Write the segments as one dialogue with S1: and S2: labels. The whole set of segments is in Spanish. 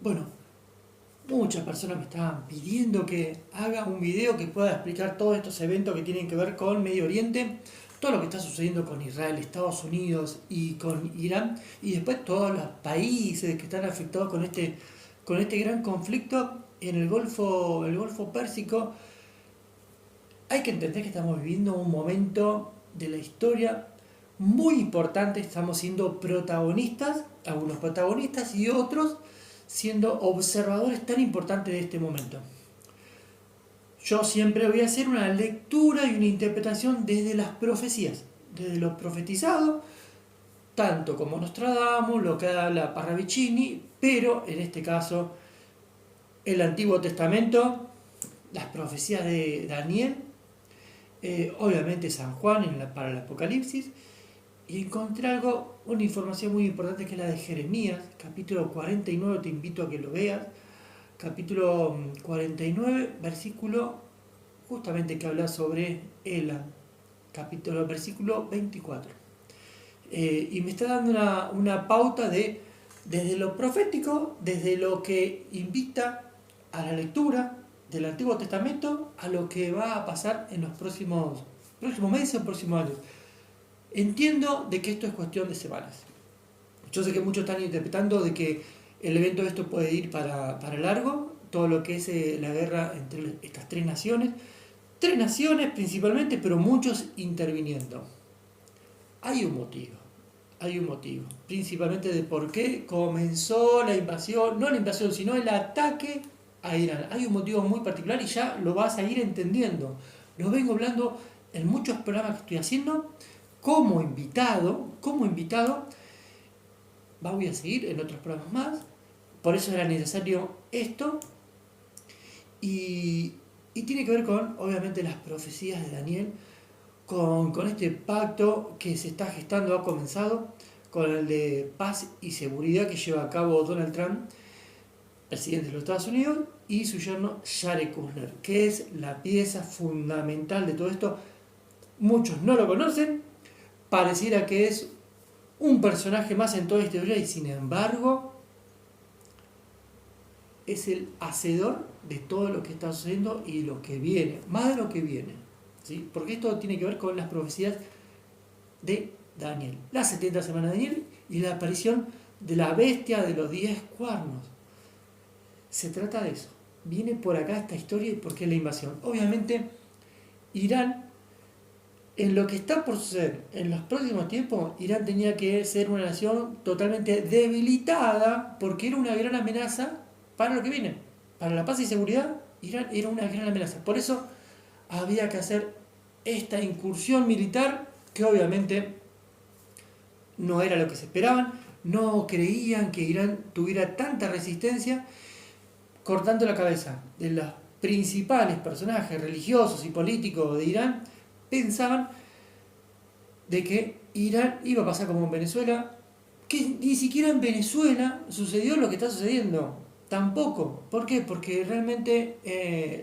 S1: Bueno, muchas personas me estaban pidiendo que haga un video que pueda explicar todos estos eventos que tienen que ver con Medio Oriente, todo lo que está sucediendo con Israel, Estados Unidos y con Irán, y después todos los países que están afectados con este gran conflicto en el Golfo Pérsico. Hay que entender que estamos viviendo un momento de la historia muy importante, estamos siendo protagonistas, algunos protagonistas y otros siendo observadores tan importantes de este momento. Yo siempre voy a hacer una lectura y una interpretación desde las profecías, desde lo profetizado, tanto como Nostradamus, lo que habla Parravicini, pero en este caso el Antiguo Testamento, las profecías de Daniel, obviamente San Juan para el Apocalipsis, y encontré una información muy importante que es la de Jeremías, capítulo 49, te invito a que lo veas, capítulo 49, versículo justamente que habla sobre Ela, capítulo, versículo 24. Y me está dando una pauta desde lo profético, desde lo que invita a la lectura del Antiguo Testamento a lo que va a pasar en los próximos meses o próximos años. Entiendo de que esto es cuestión de semanas. Yo sé que muchos están interpretando de que el evento de esto puede ir para largo, todo lo que es la guerra entre estas tres naciones principalmente, pero muchos interviniendo. Hay un motivo, principalmente de por qué comenzó la invasión, no la invasión, sino el ataque a Irán. Hay un motivo muy particular y ya lo vas a ir entendiendo. Lo vengo hablando en muchos programas que estoy haciendo como invitado, voy a seguir en otros programas más, por eso era necesario esto, y, y tiene que ver con, obviamente, las profecías de Daniel, con este pacto que se está gestando, ha comenzado, con el de paz y seguridad que lleva a cabo Donald Trump, presidente de los Estados Unidos, y su yerno Jared Kushner, que es la pieza fundamental de todo esto. Muchos no lo conocen, pareciera que es un personaje más en toda esta historia y sin embargo es el hacedor de todo lo que está sucediendo y lo que viene, más de lo que viene, ¿sí? Porque esto tiene que ver con las profecías de Daniel, las 70 semanas de Daniel y la aparición de la bestia de los 10 cuernos. Se trata de eso, viene por acá esta historia y por qué la invasión. Obviamente Irán, en lo que está por suceder en los próximos tiempos, Irán tenía que ser una nación totalmente debilitada porque era una gran amenaza para lo que viene. Para la paz y seguridad, Irán era una gran amenaza. Por eso había que hacer esta incursión militar que obviamente no era lo que se esperaban. No creían que Irán tuviera tanta resistencia, cortando la cabeza de los principales personajes religiosos y políticos de Irán. Pensaban de que Irán iba a pasar como en Venezuela, que ni siquiera en Venezuela sucedió lo que está sucediendo. Tampoco. ¿Por qué? Porque realmente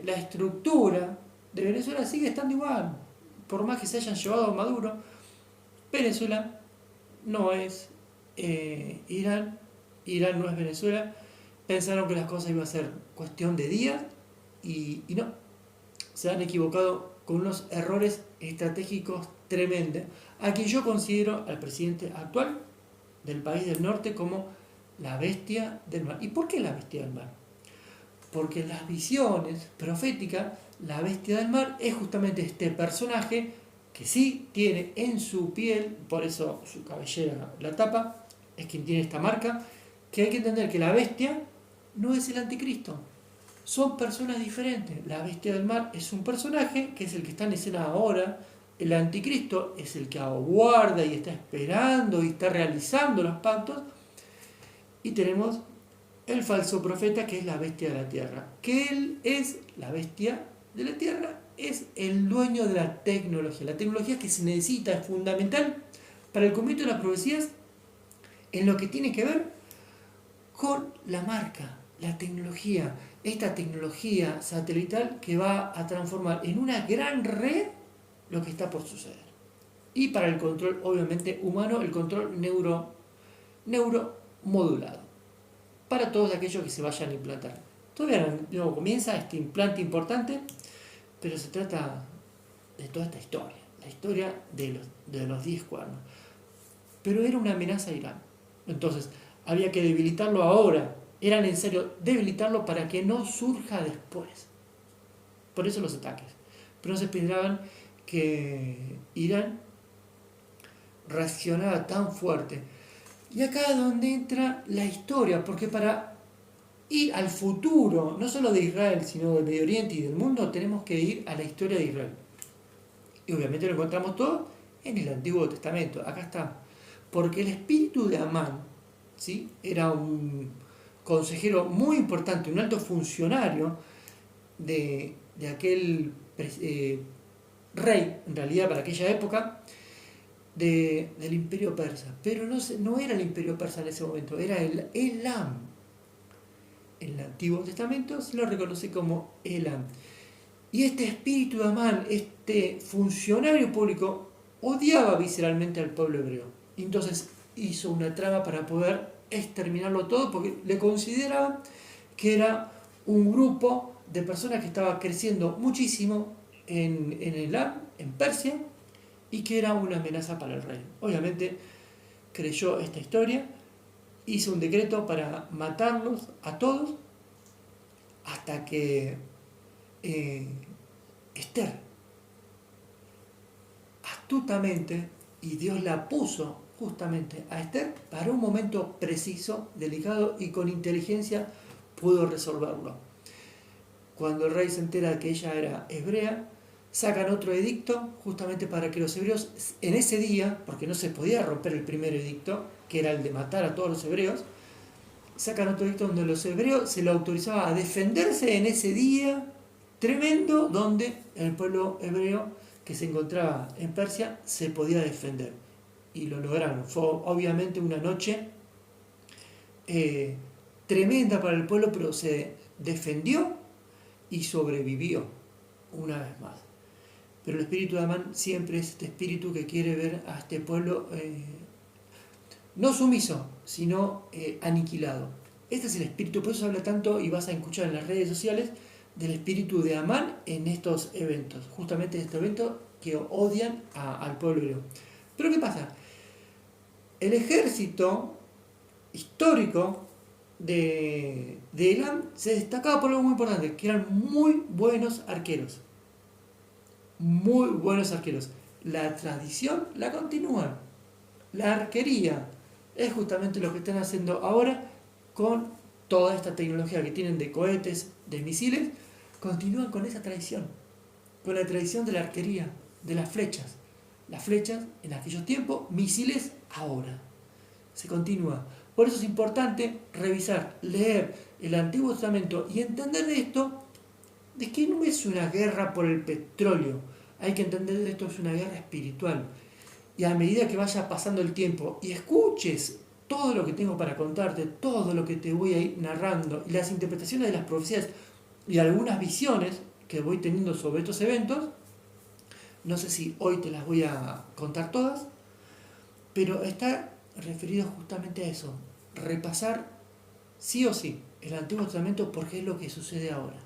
S1: la estructura de Venezuela sigue estando igual. Por más que se hayan llevado a Maduro, Venezuela no es Irán, Irán no es Venezuela. Pensaron que las cosas iban a ser cuestión de días y no. Se han equivocado con unos errores estratégicos tremendos. A quien yo considero al presidente actual del país del norte como la bestia del mar. ¿Y por qué la bestia del mar? Porque en las visiones proféticas, la bestia del mar es justamente este personaje que sí tiene en su piel, por eso su cabellera la tapa, es quien tiene esta marca, que hay que entender que la bestia no es el anticristo. Son personas diferentes. La bestia del mar es un personaje que es el que está en escena ahora. El anticristo es el que aguarda y está esperando y está realizando los pactos. Y tenemos el falso profeta que es la bestia de la tierra. Que él es la bestia de la tierra, es el dueño de la tecnología. La tecnología que se necesita es fundamental para el cumplimiento de las profecías en lo que tiene que ver con la marca, la tecnología. Esta tecnología satelital que va a transformar en una gran red lo que está por suceder. Y para el control, obviamente, humano, el control neuromodulado. para todos aquellos que se vayan a implantar. Todavía no comienza este implante importante, pero se trata de toda esta historia, la historia de los 10 cuernos. Pero era una amenaza a Irán. Entonces, había que debilitarlo ahora. Era necesario debilitarlo para que no surja después. Por eso los ataques. Pero no se esperaban que Irán reaccionara tan fuerte. Y acá es donde entra la historia, porque para ir al futuro, no solo de Israel, sino del Medio Oriente y del mundo, tenemos que ir a la historia de Israel. Y obviamente lo encontramos todo en el Antiguo Testamento. Acá está. Porque el espíritu de Amán, ¿sí?, era un consejero muy importante, un alto funcionario de aquel rey, en realidad para aquella época, del imperio persa. Pero no era el imperio persa en ese momento, era el Elam. En el Antiguo Testamento se lo reconoce como Elam. Y este espíritu de Amán, este funcionario público, odiaba visceralmente al pueblo hebreo. Entonces hizo una trama para poder exterminarlo todo, porque le consideraban que era un grupo de personas que estaba creciendo muchísimo en Elam, en Persia, y que era una amenaza para el rey. Obviamente creyó esta historia, hizo un decreto para matarlos a todos, hasta que Esther, astutamente, y Dios la puso justamente a Esther para un momento preciso, delicado, y con inteligencia pudo resolverlo. Cuando el rey se entera de que ella era hebrea, sacan otro edicto justamente para que los hebreos en ese día, porque no se podía romper el primer edicto, que era el de matar a todos los hebreos, sacan otro edicto donde los hebreos se lo autorizaba a defenderse en ese día tremendo, donde el pueblo hebreo que se encontraba en Persia se podía defender. Y lo lograron. Fue obviamente una noche tremenda para el pueblo, pero se defendió y sobrevivió una vez más. Pero el espíritu de Amán siempre es este espíritu que quiere ver a este pueblo no sumiso, sino aniquilado. Este es el espíritu, por eso se habla tanto, y vas a escuchar en las redes sociales, del espíritu de Amán en estos eventos, justamente en estos eventos que odian al pueblo hebreo. Pero ¿qué pasa? El ejército histórico de Elam se destacaba por algo muy importante, que eran muy buenos arqueros. Muy buenos arqueros. La tradición la continúan. La arquería es justamente lo que están haciendo ahora con toda esta tecnología que tienen de cohetes, de misiles. Continúan con esa tradición, con la tradición de la arquería, de las flechas. Las flechas en aquellos tiempos, misiles ahora. Se continúa. Por eso es importante revisar, leer el Antiguo Testamento y entender de esto, de que no es una guerra por el petróleo. Hay que entender de esto, es una guerra espiritual. Y a medida que vaya pasando el tiempo y escuches todo lo que tengo para contarte, todo lo que te voy a ir narrando, y las interpretaciones de las profecías y algunas visiones que voy teniendo sobre estos eventos, no sé si hoy te las voy a contar todas, pero está referido justamente a eso, repasar sí o sí el Antiguo Testamento, porque es lo que sucede ahora.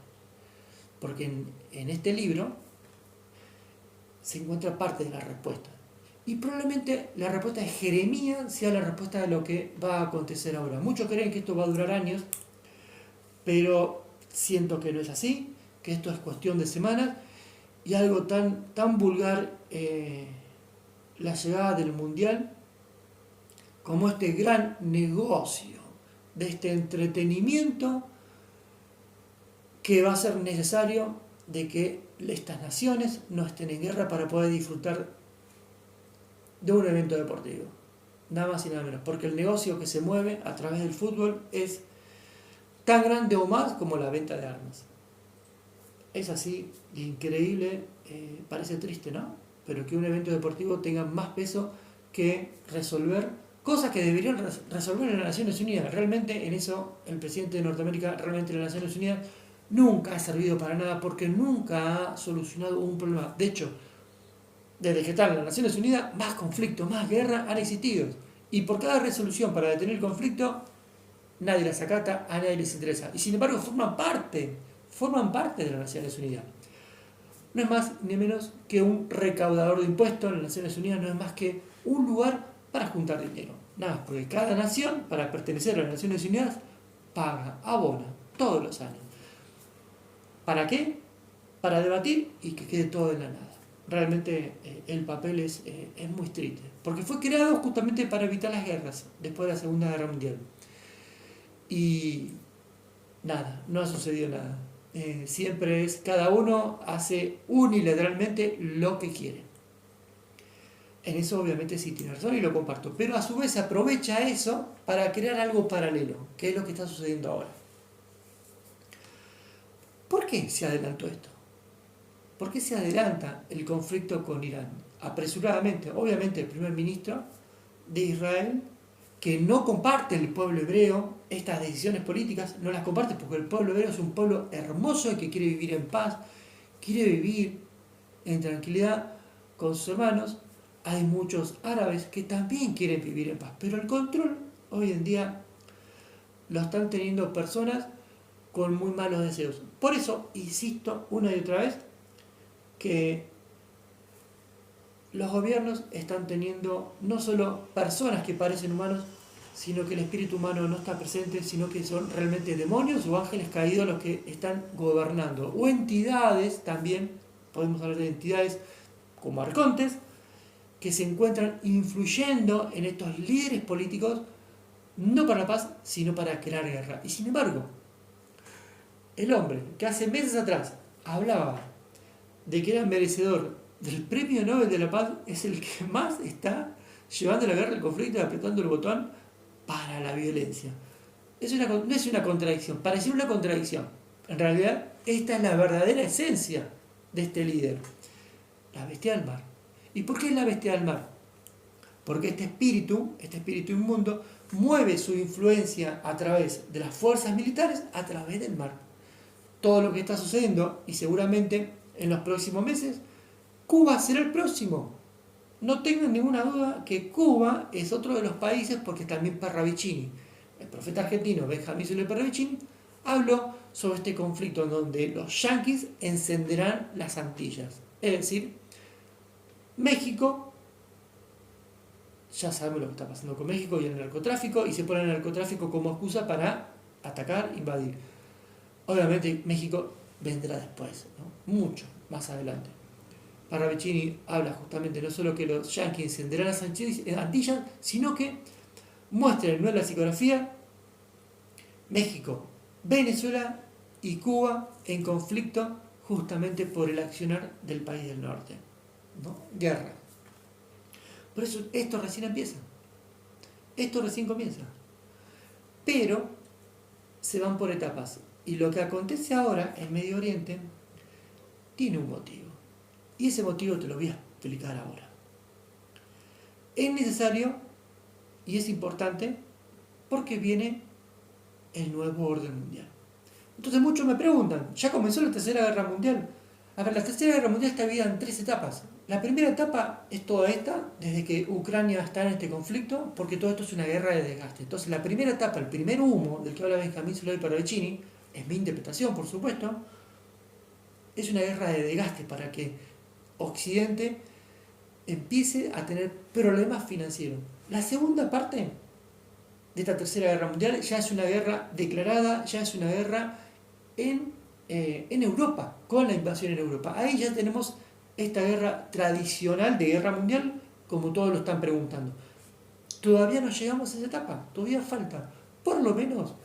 S1: Porque en este libro se encuentra parte de la respuesta. Y probablemente la respuesta de Jeremías sea la respuesta de lo que va a acontecer ahora. Muchos creen que esto va a durar años, pero siento que no es así, que esto es cuestión de semanas, y algo tan vulgar, la llegada del Mundial, como este gran negocio de este entretenimiento que va a ser necesario de que estas naciones no estén en guerra para poder disfrutar de un evento deportivo. Nada más y nada menos. Porque el negocio que se mueve a través del fútbol es tan grande o más como la venta de armas. Es así, increíble, parece triste, ¿no? Pero que un evento deportivo tenga más peso que resolver cosas que deberían resolver en las Naciones Unidas. Realmente en eso el presidente de Norteamérica, realmente en las Naciones Unidas, nunca ha servido para nada, porque nunca ha solucionado un problema. De hecho, desde que están las Naciones Unidas, más conflictos, más guerras han existido. Y por cada resolución para detener el conflicto, nadie las acata, a nadie les interesa. Y sin embargo forman parte de las Naciones Unidas. No es más ni menos que un recaudador de impuestos en las Naciones Unidas, no es más que un lugar para juntar dinero. Nada más, porque cada nación, para pertenecer a las Naciones Unidas, paga, abona, todos los años. ¿Para qué? Para debatir y que quede todo en la nada. Realmente el papel es muy triste, porque fue creado justamente para evitar las guerras después de la Segunda Guerra Mundial. Y nada, no ha sucedido nada. Siempre es, cada uno hace unilateralmente lo que quiere. En eso obviamente sí tiene razón y lo comparto, pero a su vez aprovecha eso para crear algo paralelo, que es lo que está sucediendo ahora. ¿Por qué se adelantó esto? ¿Por qué se adelanta el conflicto con Irán? Apresuradamente, obviamente el primer ministro de Israel, que no comparte el pueblo hebreo estas decisiones políticas, no las comparte porque el pueblo hebreo es un pueblo hermoso y que quiere vivir en paz, quiere vivir en tranquilidad con sus hermanos. Hay muchos árabes que también quieren vivir en paz, pero el control hoy en día lo están teniendo personas con muy malos deseos. Por eso insisto una y otra vez que los gobiernos están teniendo no solo personas que parecen humanos, sino que el espíritu humano no está presente, sino que son realmente demonios o ángeles caídos los que están gobernando. O entidades también, podemos hablar de entidades como arcontes, que se encuentran influyendo en estos líderes políticos, no para la paz, sino para crear guerra. Y sin embargo, el hombre que hace meses atrás hablaba de que era merecedor del premio Nobel de la Paz es el que más está llevando la guerra, el conflicto y apretando el botón para la violencia. No es una contradicción, parece una contradicción. En realidad, esta es la verdadera esencia de este líder, la bestia del mar. ¿Y por qué es la bestia del mar? Porque este espíritu inmundo, mueve su influencia a través de las fuerzas militares, a través del mar. Todo lo que está sucediendo, y seguramente en los próximos meses, Cuba será el próximo. No tengan ninguna duda que Cuba es otro de los países, porque también Parravicini, el profeta argentino Benjamín Zuller Parravicini, habló sobre este conflicto en donde los yanquis encenderán las Antillas. Es decir, México, ya sabemos lo que está pasando con México y el narcotráfico, y se pone el narcotráfico como excusa para atacar, invadir. Obviamente México vendrá después, ¿no? Mucho más adelante. Parravicini habla justamente no solo que los yanquis encenderán las Antillas, sino que muestra en nueva psicografía México, Venezuela y Cuba en conflicto justamente por el accionar del país del norte, ¿no? Guerra. Por eso esto recién empieza. Esto recién comienza. Pero se van por etapas. Y lo que acontece ahora en Medio Oriente tiene un motivo. Y ese motivo te lo voy a explicar ahora. Es necesario y es importante porque viene el nuevo orden mundial. Entonces muchos me preguntan, ¿ya comenzó la Tercera Guerra Mundial? A ver, la Tercera Guerra Mundial está dividida en 3 etapas. La primera etapa es toda esta, desde que Ucrania está en este conflicto, porque todo esto es una guerra de desgaste. Entonces la primera etapa, el primer humo del que habla Benjamín Zuller Parravicini, es mi interpretación por supuesto, es una guerra de desgaste para que Occidente empiece a tener problemas financieros. La segunda parte de esta Tercera Guerra Mundial ya es una guerra declarada, ya es una guerra en Europa, con la invasión en Europa. Ahí ya tenemos esta guerra tradicional de guerra mundial, como todos lo están preguntando. Todavía no llegamos a esa etapa, todavía falta. Por lo menos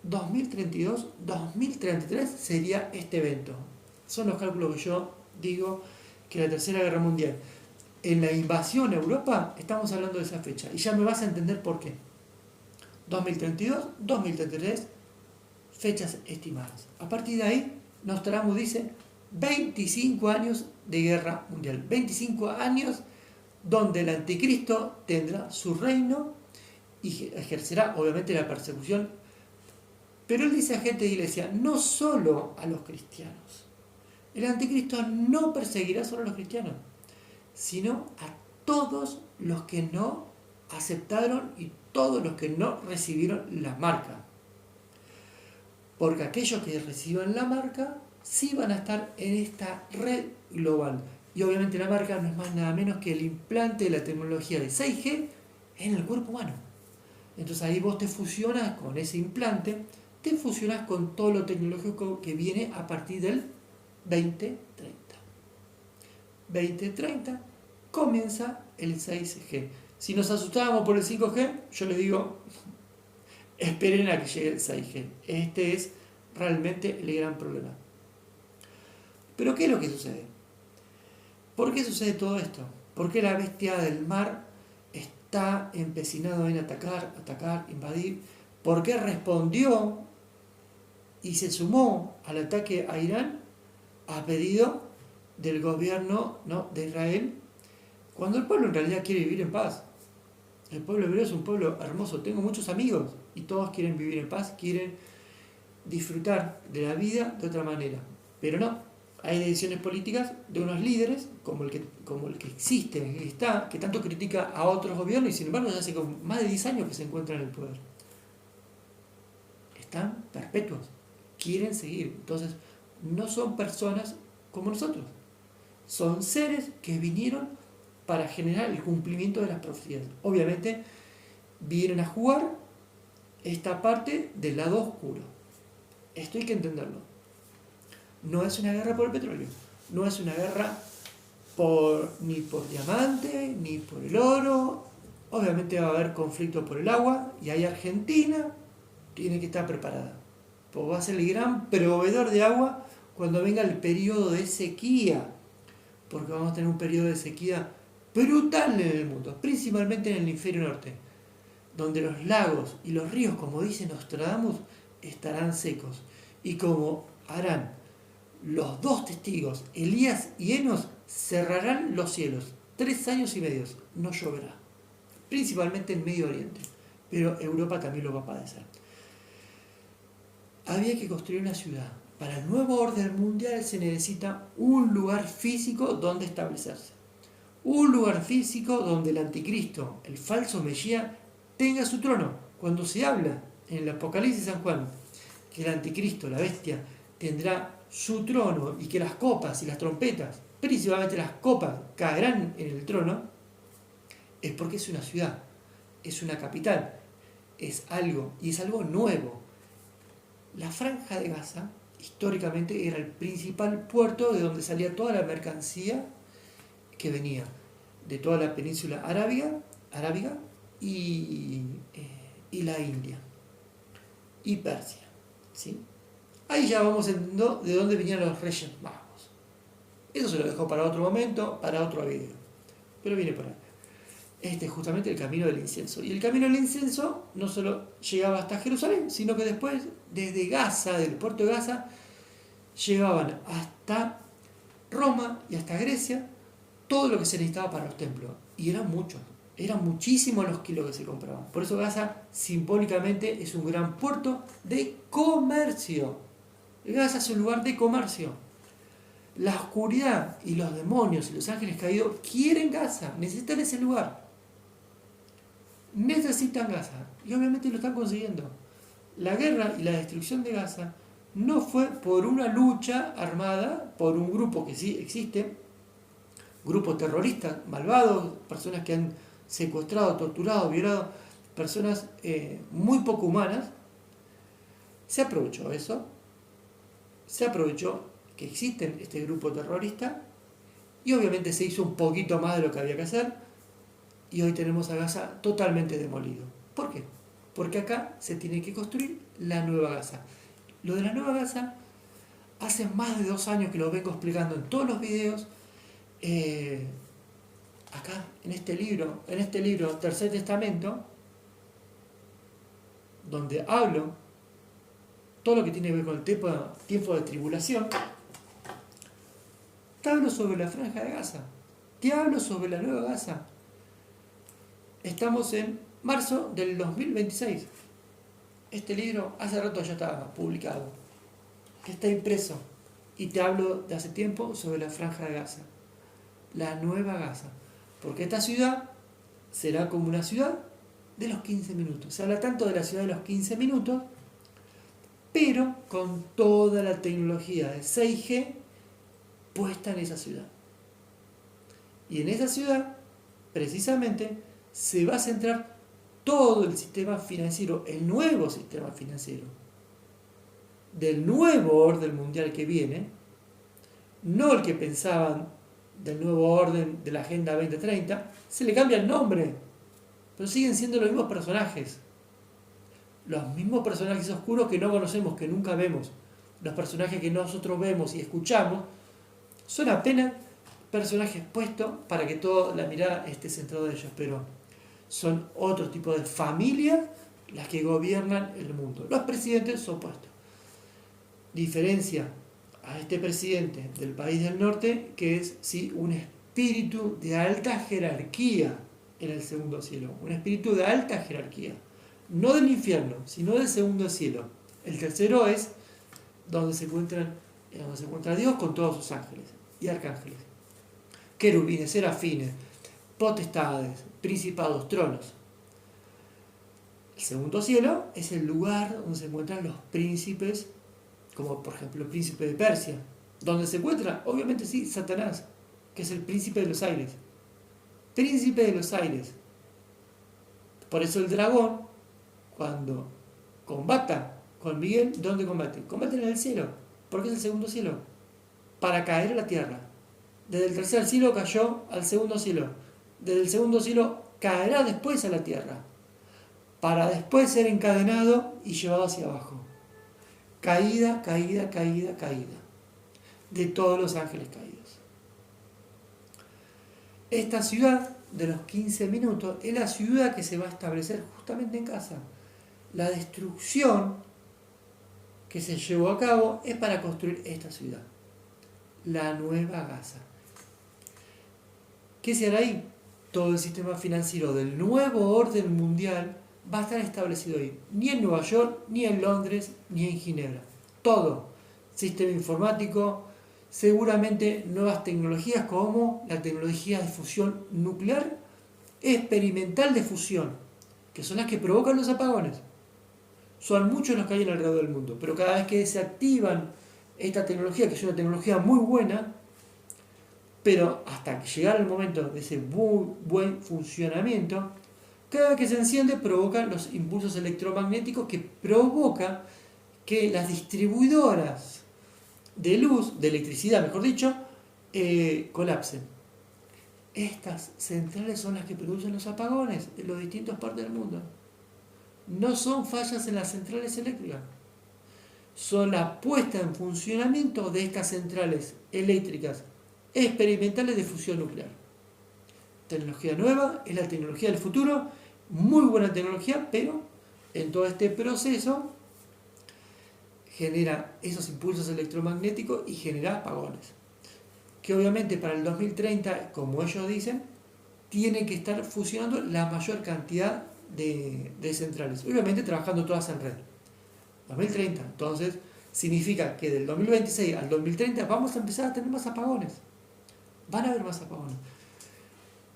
S1: 2032, 2033 sería este evento. Son los cálculos que yo digo que la Tercera Guerra Mundial, en la invasión a Europa, estamos hablando de esa fecha. Y ya me vas a entender por qué. 2032, 2033, fechas estimadas. A partir de ahí, Nostradamus dice 25 años de guerra mundial. 25 años donde el anticristo tendrá su reino y ejercerá obviamente la persecución. Pero él dice a gente de iglesia, no solo a los cristianos. El anticristo no perseguirá solo a los cristianos, sino a todos los que no aceptaron y todos los que no recibieron la marca. Porque aquellos que reciban la marca sí van a estar en esta red global. Y obviamente la marca no es más nada menos que el implante de la tecnología de 6G en el cuerpo humano. Entonces ahí vos te fusionas con ese implante, te fusionas con todo lo tecnológico que viene a partir del 2030. 2030 comienza el 6G. Si nos asustábamos por el 5G, yo les digo, esperen a que llegue el 6G. Este es realmente el gran problema. Pero ¿qué es lo que sucede? ¿Por qué sucede todo esto? ¿Por qué la bestia del mar está empecinado en atacar, invadir? ¿Por qué respondió y se sumó al ataque a Irán a pedido del gobierno, ¿no?, de Israel, cuando el pueblo en realidad quiere vivir en paz? El pueblo hebreo es un pueblo hermoso. Tengo muchos amigos y todos quieren vivir en paz, quieren disfrutar de la vida de otra manera. Pero no, hay decisiones políticas de unos líderes, como el que existe, que tanto critica a otros gobiernos y sin embargo ya hace más de 10 años que se encuentran en el poder. Están perpetuos, quieren seguir. Entonces, no son personas como nosotros. Son seres que vinieron para generar el cumplimiento de las profecías. Obviamente, vienen a jugar esta parte del lado oscuro. Esto hay que entenderlo. No es una guerra por el petróleo, no es una guerra ni por diamante, ni por el oro. Obviamente va a haber conflicto por el agua, y ahí Argentina tiene que estar preparada, porque va a ser el gran proveedor de agua cuando venga el periodo de sequía, porque vamos a tener un periodo de sequía brutal en el mundo, principalmente en el hemisferio norte, donde los lagos y los ríos, como dice Nostradamus, estarán secos. Y como harán los dos testigos, Elías y Enos, cerrarán los cielos. 3 años y medio no lloverá, principalmente en Medio Oriente, pero Europa también lo va a padecer. Había que construir una ciudad. Para el nuevo orden mundial se necesita un lugar físico donde establecerse. Un lugar físico donde el anticristo, el falso Mesías, tenga su trono. Cuando se habla en el Apocalipsis de San Juan que el anticristo, la bestia, tendrá su trono y que las copas y las trompetas, principalmente las copas, caerán en el trono, es porque es una ciudad, es una capital, es algo nuevo. La Franja de Gaza históricamente era el principal puerto de donde salía toda la mercancía que venía de toda la península arábiga y la India y Persia, ¿sí? Ahí ya vamos entendiendo de dónde venían los Reyes Magos. Eso se lo dejo para otro momento, para otro video, pero viene por ahí. Este es justamente el camino del incienso. Y el camino del incienso no solo llegaba hasta Jerusalén, sino que después, desde Gaza, del puerto de Gaza, llegaban hasta Roma y hasta Grecia todo lo que se necesitaba para los templos. Y eran muchos, eran muchísimos los kilos que se compraban. Por eso Gaza simbólicamente es un gran puerto de comercio. Gaza es un lugar de comercio. La oscuridad y los demonios y los ángeles caídos quieren Gaza, necesitan ese lugar. Necesitan Gaza y obviamente lo están consiguiendo. La guerra y la destrucción de Gaza no fue por una lucha armada, por un grupo que sí existe, grupos terroristas, malvados, personas que han secuestrado, torturado, violado, personas muy poco humanas. Se aprovechó eso, se aprovechó que existen este grupo terrorista y obviamente se hizo un poquito más de lo que había que hacer. Y hoy tenemos a Gaza totalmente demolido. ¿Por qué? Porque acá se tiene que construir la nueva Gaza. Lo de la nueva Gaza, hace más de 2 años que lo vengo explicando en todos los videos. Acá, en este libro, Tercer Testamento, donde hablo todo lo que tiene que ver con el tiempo de tribulación, te hablo sobre la Franja de Gaza, te hablo sobre la nueva Gaza. Estamos en marzo del 2026. Este libro hace rato ya estaba publicado, que está impreso, y te hablo de hace tiempo sobre la Franja de Gaza, la nueva Gaza, porque esta ciudad será como una ciudad de los 15 minutos. Se habla tanto de la ciudad de los 15 minutos, pero con toda la tecnología de 6G puesta en esa ciudad. Y en esa ciudad, precisamente, se va a centrar todo el sistema financiero, el nuevo sistema financiero, del nuevo orden mundial que viene, no el que pensaban del nuevo orden de la Agenda 2030, se le cambia el nombre, pero siguen siendo los mismos personajes oscuros que no conocemos, que nunca vemos. Los personajes que nosotros vemos y escuchamos son apenas personajes puestos para que toda la mirada esté centrada en ellos, pero son otro tipo de familias las que gobiernan el mundo. Los presidentes son puestos. Diferencia a este presidente del país del norte, que es sí un espíritu de alta jerarquía en el segundo cielo, un espíritu de alta jerarquía, no del infierno, sino del segundo cielo. El tercero es donde se encuentra Dios con todos sus ángeles y arcángeles, querubines, serafines, potestades, principados, tronos. El segundo cielo es el lugar donde se encuentran los príncipes, como por ejemplo el príncipe de Persia, donde se encuentra, obviamente sí, Satanás, que es el príncipe de los aires. Príncipe de los aires. Por eso el dragón, cuando combata con Miguel, ¿dónde combate? Combate en el cielo, porque es el segundo cielo, para caer a la tierra. Desde el tercer cielo cayó al segundo cielo. Desde el segundo cielo caerá después a la tierra, para después ser encadenado y llevado hacia abajo. Caída, caída, caída, caída, de todos los ángeles caídos. Esta ciudad de los 15 minutos es la ciudad que se va a establecer justamente en Gaza. La destrucción que se llevó a cabo es para construir esta ciudad, la nueva Gaza. ¿Qué se hará ahí? Todo el sistema financiero del nuevo orden mundial va a estar establecido ahí. Ni en Nueva York, ni en Londres, ni en Ginebra. Todo. Sistema informático, seguramente nuevas tecnologías como la tecnología de fusión nuclear experimental de fusión, que son las que provocan los apagones. Son muchos los que hay alrededor del mundo, pero cada vez que se activan esta tecnología, que es una tecnología muy buena, pero hasta que llegara el momento de ese muy buen funcionamiento, cada vez que se enciende provoca los impulsos electromagnéticos que provoca que las distribuidoras de luz, de electricidad mejor dicho, colapsen. Estas centrales son las que producen los apagones en las distintas partes del mundo. No son fallas en las centrales eléctricas, son la puesta en funcionamiento de estas centrales eléctricas experimentales de fusión nuclear. Tecnología nueva, es la tecnología del futuro, muy buena tecnología, pero en todo este proceso genera esos impulsos electromagnéticos y genera apagones. Que obviamente para el 2030, como ellos dicen, tiene que estar fusionando la mayor cantidad de centrales, obviamente trabajando todas en red. 2030, entonces, significa que del 2026 al 2030 vamos a empezar a tener más apagones. Van a haber más apagones.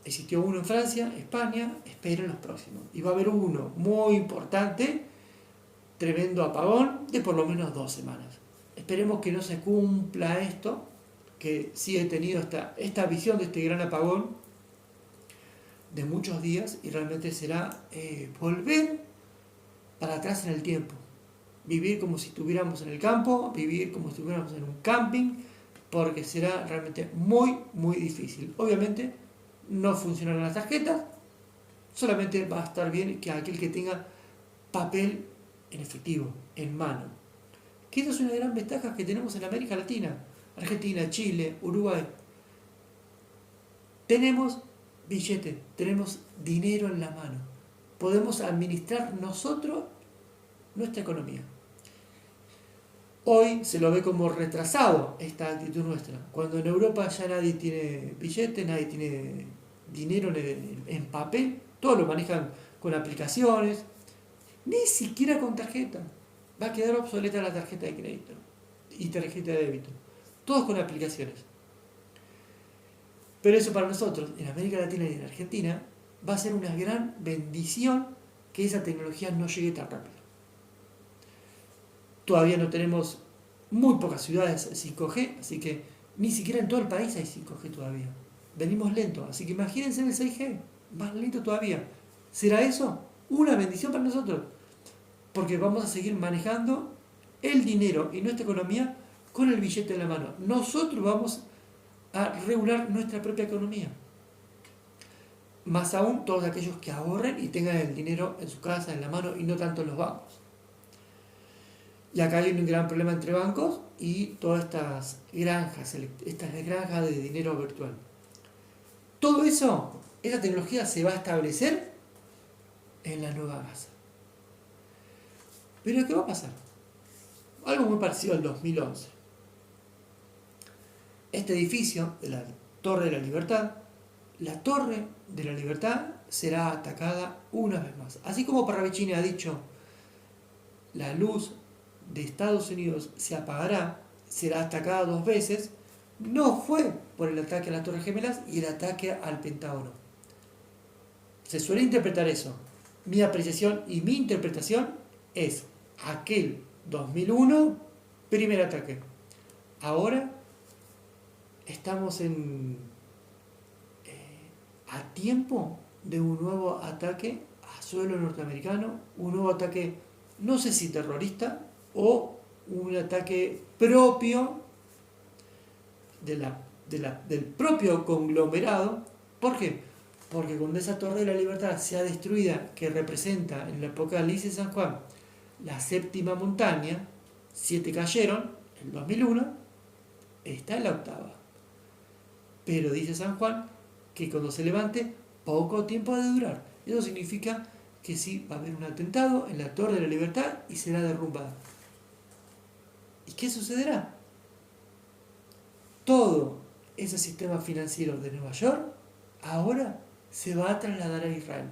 S1: Existió uno en Francia, España, esperen los próximos. Y va a haber uno muy importante, tremendo apagón, de por lo menos 2 semanas. Esperemos que no se cumpla esto, que sí he tenido esta visión de este gran apagón de muchos días, y realmente será volver para atrás en el tiempo. Vivir como si estuviéramos en el campo, vivir como si estuviéramos en un camping, porque será realmente muy, muy difícil. Obviamente no funcionarán las tarjetas, solamente va a estar bien que aquel que tenga papel en efectivo, en mano. Que esa es una gran ventaja que tenemos en América Latina, Argentina, Chile, Uruguay. Tenemos billete, tenemos dinero en la mano. Podemos administrar nosotros nuestra economía. Hoy se lo ve como retrasado esta actitud nuestra, cuando en Europa ya nadie tiene billete, nadie tiene dinero en papel, todo lo manejan con aplicaciones, ni siquiera con tarjeta. Va a quedar obsoleta la tarjeta de crédito y tarjeta de débito, todos con aplicaciones. Pero eso para nosotros, en América Latina y en Argentina, va a ser una gran bendición que esa tecnología no llegue tan rápido. Todavía no tenemos muy pocas ciudades 5G, así que ni siquiera en todo el país hay 5G todavía. Venimos lento, así que imagínense el 6G, más lento todavía. ¿Será eso? Una bendición para nosotros, porque vamos a seguir manejando el dinero y nuestra economía con el billete en la mano. Nosotros vamos a regular nuestra propia economía. Más aún todos aquellos que ahorren y tengan el dinero en su casa, en la mano, y no tanto en los bancos. Y acá hay un gran problema entre bancos y todas estas granjas de dinero virtual. Todo eso, esa tecnología se va a establecer en la Nueva Gaza. Pero ¿qué va a pasar? Algo muy parecido al 2011. Este edificio de la Torre de la Libertad, la Torre de la Libertad será atacada una vez más. Así como Parravicini ha dicho, la luz de Estados Unidos se apagará, será atacada 2 veces, no fue por el ataque a las Torres Gemelas y el ataque al Pentágono. Se suele interpretar eso. Mi apreciación y mi interpretación es aquel 2001, primer ataque. Ahora estamos a tiempo de un nuevo ataque a suelo norteamericano, un nuevo ataque, no sé si terrorista, o un ataque propio del propio conglomerado. ¿Por qué? Porque cuando esa Torre de la Libertad sea destruida, que representa en el Apocalipsis de San Juan la 7ª montaña, 7 cayeron, el 2001, está en la 8ª. Pero dice San Juan que cuando se levante, poco tiempo ha de durar. Eso significa que sí va a haber un atentado en la Torre de la Libertad y será derrumbada. ¿Y qué sucederá? Todo ese sistema financiero de Nueva York ahora se va a trasladar a Israel.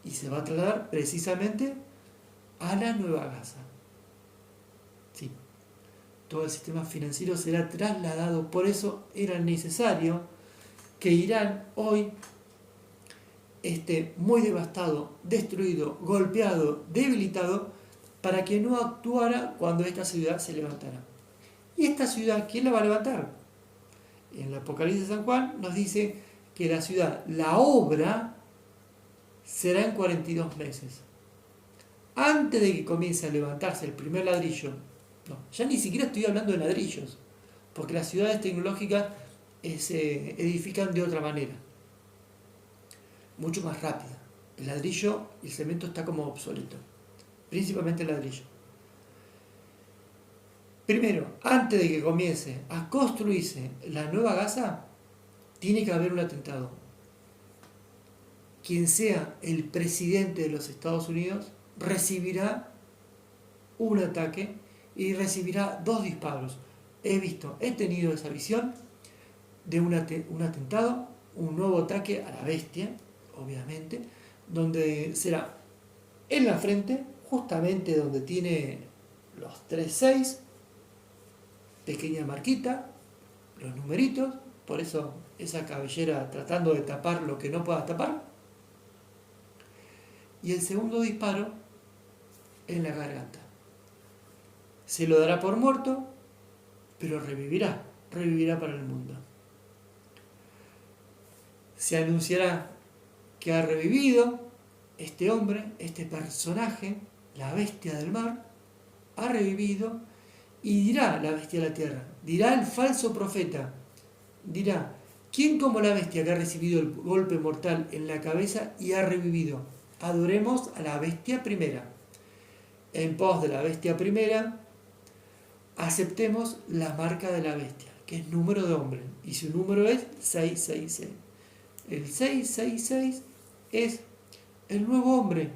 S1: Y se va a trasladar precisamente a la Nueva Gaza. Sí, todo el sistema financiero será trasladado. Por eso era necesario que Irán hoy esté muy devastado, destruido, golpeado, debilitado, para que no actuara cuando esta ciudad se levantara. ¿Y esta ciudad quién la va a levantar? En el Apocalipsis de San Juan nos dice que la ciudad, la obra, será en 42 meses. Antes de que comience a levantarse el primer ladrillo, no, ya ni siquiera estoy hablando de ladrillos, porque las ciudades tecnológicas se edifican de otra manera, mucho más rápida. El ladrillo y el cemento está como obsoleto, principalmente el ladrillo. Primero, antes de que comience a construirse la Nueva Gaza, tiene que haber un atentado. Quien sea el presidente de los Estados Unidos recibirá un ataque y recibirá 2 disparos. He tenido esa visión de un atentado, un nuevo ataque a la bestia, obviamente, donde será en la frente, justamente donde tiene los 3-6, pequeña marquita, los numeritos, por eso esa cabellera tratando de tapar lo que no pueda tapar. Y el segundo disparo en la garganta. Se lo dará por muerto, pero revivirá para el mundo. Se anunciará que ha revivido este hombre, este personaje, la bestia del mar, ha revivido, y dirá la bestia de la tierra, dirá el falso profeta, dirá, ¿quién como la bestia que ha recibido el golpe mortal en la cabeza y ha revivido? Adoremos a la bestia primera. En pos de la bestia primera, aceptemos la marca de la bestia, que es número de hombre, y su número es 666. El 666 es el nuevo hombre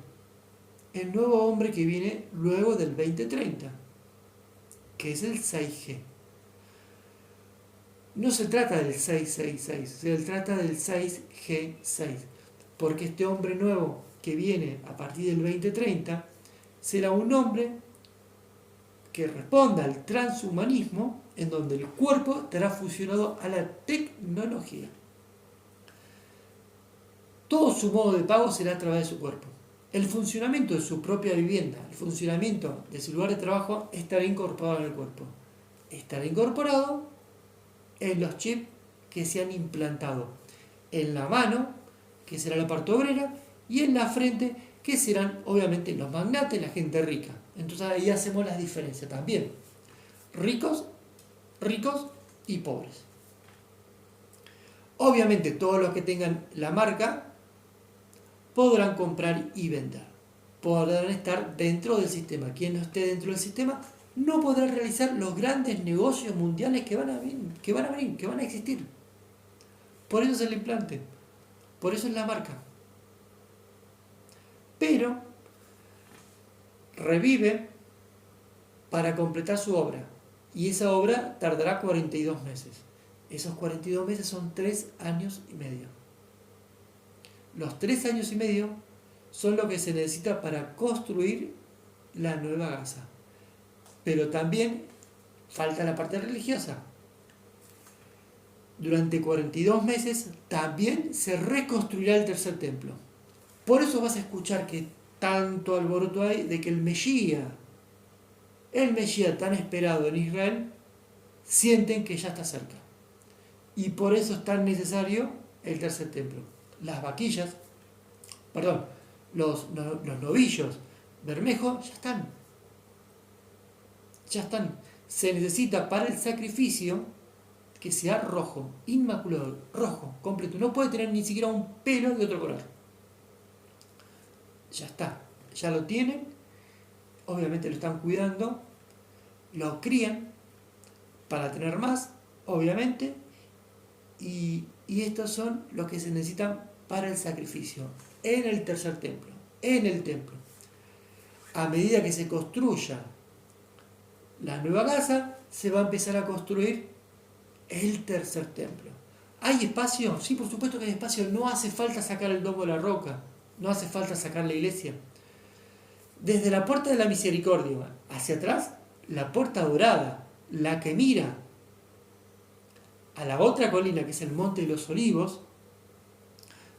S1: que viene luego del 2030, que es el 6G. No se trata del 666, se trata del 6G6, porque este hombre nuevo que viene a partir del 2030 será un hombre que responda al transhumanismo, en donde el cuerpo estará fusionado a la tecnología. todo su modo de pago será a través de su cuerpo. El funcionamiento de su propia vivienda, el funcionamiento de su lugar de trabajo estará incorporado en el cuerpo. Estará incorporado en los chips que se han implantado en la mano, que será la parte obrera, y en la frente, que serán obviamente los magnates, la gente rica. Entonces ahí hacemos las diferencias también. Ricos y pobres. Obviamente todos los que tengan la marca podrán comprar y vender. Podrán estar dentro del sistema. Quien no esté dentro del sistema no podrá realizar los grandes negocios mundiales que van a existir. Por eso es el implante. Por eso es la marca. Pero revive para completar su obra. Y esa obra tardará 42 meses. Esos 42 meses son 3 años y medio. Los 3 años y medio son lo que se necesita para construir la nueva Gaza. Pero también falta la parte religiosa. Durante 42 meses también se reconstruirá el tercer templo. Por eso vas a escuchar que tanto alboroto hay de que el Mesías tan esperado en Israel, sienten que ya está cerca. Y por eso es tan necesario el tercer templo. Las vaquillas, los novillos bermejos ya están. Se necesita para el sacrificio que sea rojo, inmaculado, rojo, completo. No puede tener ni siquiera un pelo de otro color. Ya está, ya lo tienen, obviamente lo están cuidando, lo crían para tener más, obviamente, y estos son los que se necesitan para el sacrificio en el tercer templo, en el templo. A medida que se construya la nueva casa, se va a empezar a construir el tercer templo. ¿Hay espacio? Sí, por supuesto que hay espacio. No hace falta sacar el domo de la roca, no hace falta sacar la iglesia. Desde la puerta de la misericordia hacia atrás, la puerta dorada, la que mira a la otra colina, que es el Monte de los Olivos,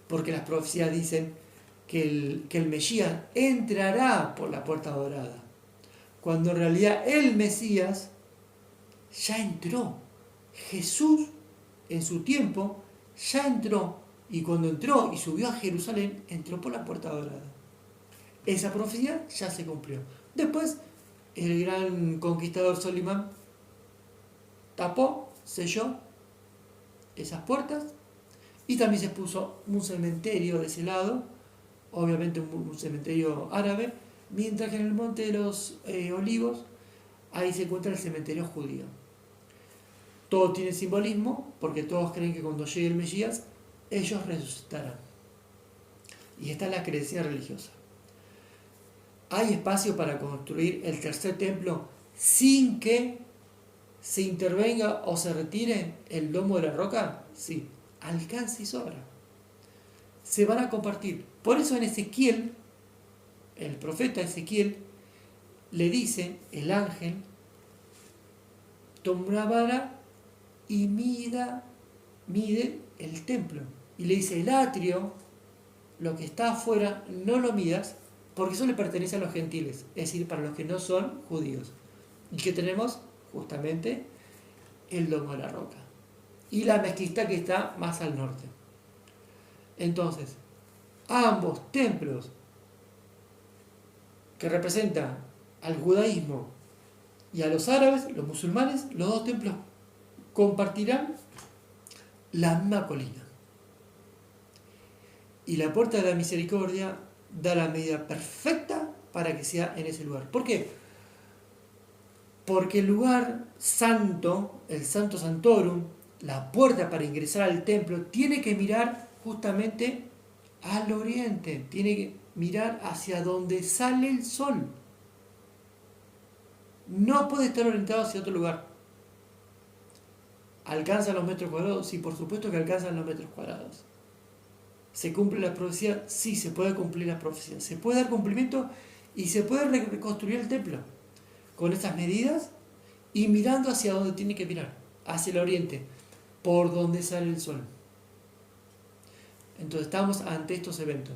S1: porque las profecías dicen que el Mesías entrará por la puerta dorada, cuando en realidad el Mesías ya entró. Jesús en su tiempo ya entró, y cuando entró y subió a Jerusalén, entró por la puerta dorada. Esa profecía ya se cumplió. Después el gran conquistador Solimán tapó, selló esas puertas, y también se puso un cementerio de ese lado, obviamente un cementerio árabe, mientras que en el Monte de los Olivos ahí se encuentra el cementerio judío. Todo tiene simbolismo, porque todos creen que cuando llegue el Mesías, ellos resucitarán. Y esta es la creencia religiosa. ¿Hay espacio para construir el tercer templo sin que se intervenga o se retire el domo de la roca? Sí, alcanza y sobra. Se van a compartir. Por eso en Ezequiel, el profeta Ezequiel, le dice, el ángel, toma una vara y mide el templo. Y le dice, el atrio, lo que está afuera, no lo midas, porque eso le pertenece a los gentiles, es decir, para los que no son judíos. Y que tenemos justamente el domo de la roca. Y la mezquita que está más al norte. Entonces, ambos templos que representan al judaísmo y a los árabes, los musulmanes, los dos templos compartirán la misma colina. Y la puerta de la misericordia da la medida perfecta para que sea en ese lugar. ¿Por qué? Porque el lugar santo, el Santo Santorum, la puerta para ingresar al templo, tiene que mirar justamente al oriente, tiene que mirar hacia donde sale el sol. No puede estar orientado hacia otro lugar. ¿Alcanzan los metros cuadrados? Sí, por supuesto que alcanzan los metros cuadrados. ¿Se cumple la profecía? Sí, se puede cumplir la profecía. Se puede dar cumplimiento y se puede reconstruir el templo con esas medidas y mirando hacia donde tiene que mirar, hacia el oriente, por donde sale el sol. Entonces estamos ante estos eventos.